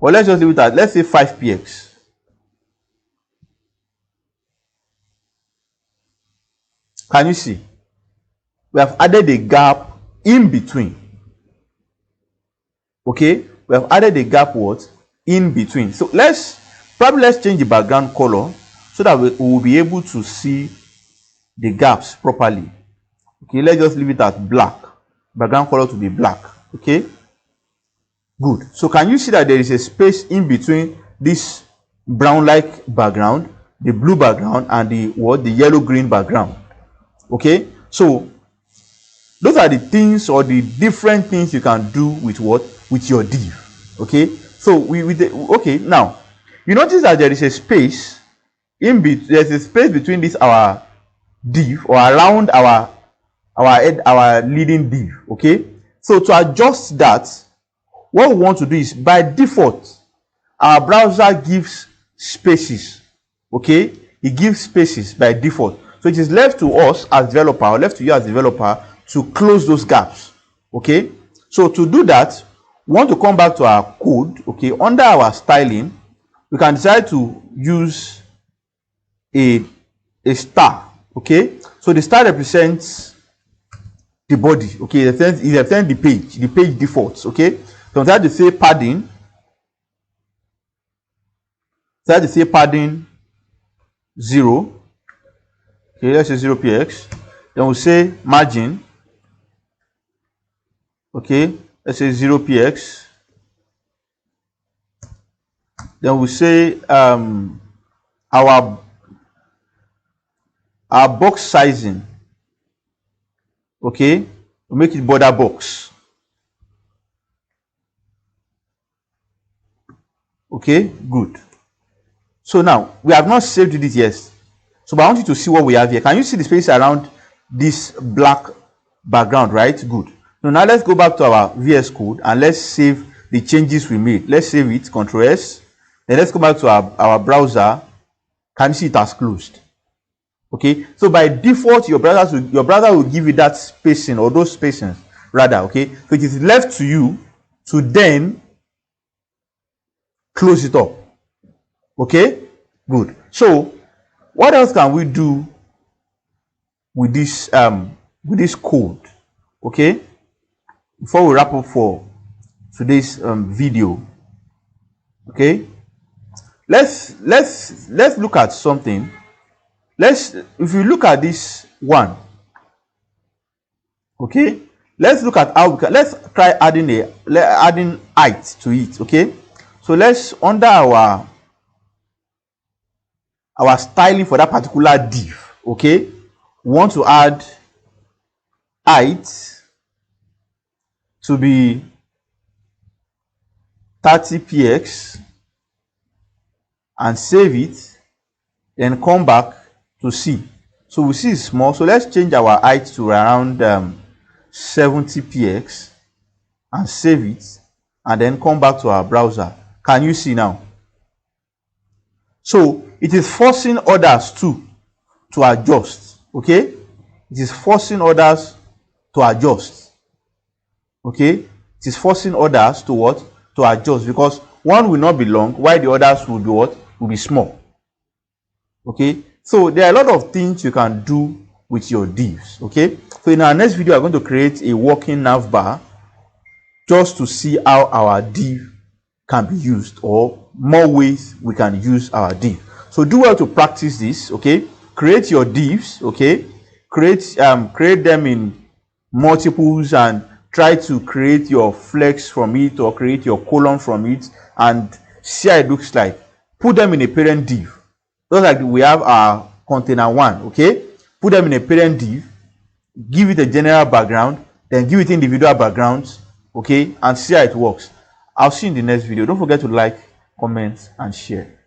Or let's just leave it at, let's say 5px. Can you see? We have added a gap in between. Okay, we have added a gap what? In between. So let's change the background color so that we will be able to see the gaps properly. Okay, let's just leave it at black. Background color to be black. Okay, good. So can you see that there is a space in between this brown-like background, the blue background, and the yellow-green background? Okay, so those are the things or the different things you can do with what? With your div. Okay, so okay, now you notice that there is a space there's a space between this our div or around our leading div. Okay, so to adjust that, what we want to do is, by default, our browser gives spaces. Okay, it gives spaces by default. So it is left to us as developer, or left to you as developer, to close those gaps. Okay, so to do that, we want to come back to our code. Okay, under our styling, we can decide to use a star. Okay, so the star represents the body. Okay, it represents the page defaults. Okay, so we decide to say padding. Decide to say padding 0. Okay, let's say 0px. Then we'll say margin. Okay, let's say 0px. Then we'll say our box sizing. Okay, we'll make it border box. Okay, good. So now we have not saved it yet. So I want you to see what we have here. Can you see the space around this black background, right? Good. So now let's go back to our VS Code and let's save the changes we made. Let's save it, Ctrl S. Then let's go back to our browser. Can you see it has closed? Okay. So by default, your browser will give you that spacing, or those spacings rather. Okay. So it is left to you to then close it up. Okay. Good. So what else can we do with this code? Okay, before we wrap up for today's video. Okay, let's look at something. If you look at this one, okay, let's look at how let's try adding height to it. Okay, so let's, under our styling for that particular div, okay, we want to add height to be 30px and save it, then come back to see. So we see it's small, so let's change our height to around 70px and save it, and then come back to our browser. Can you see now? So it is forcing others to adjust. Okay, it is forcing others to adjust. Okay, it is forcing others to what? To adjust, because one will not be long while the others will be what? Will be small. Okay, so there are a lot of things you can do with your divs. Okay, so in our next video, I'm going to create a working nav bar just to see how our div can be used, or more ways we can use our div. So do well to practice this. Okay, create your divs. Okay, create them in multiples and try to create your flex from it, or create your column from it, and see how it looks like. Put them in a parent div, just like we have our container one. Okay, put them in a parent div, give it a general background, then give it individual backgrounds. Okay, and see how it works. I'll see you in the next video. Don't forget to like, comment, and share.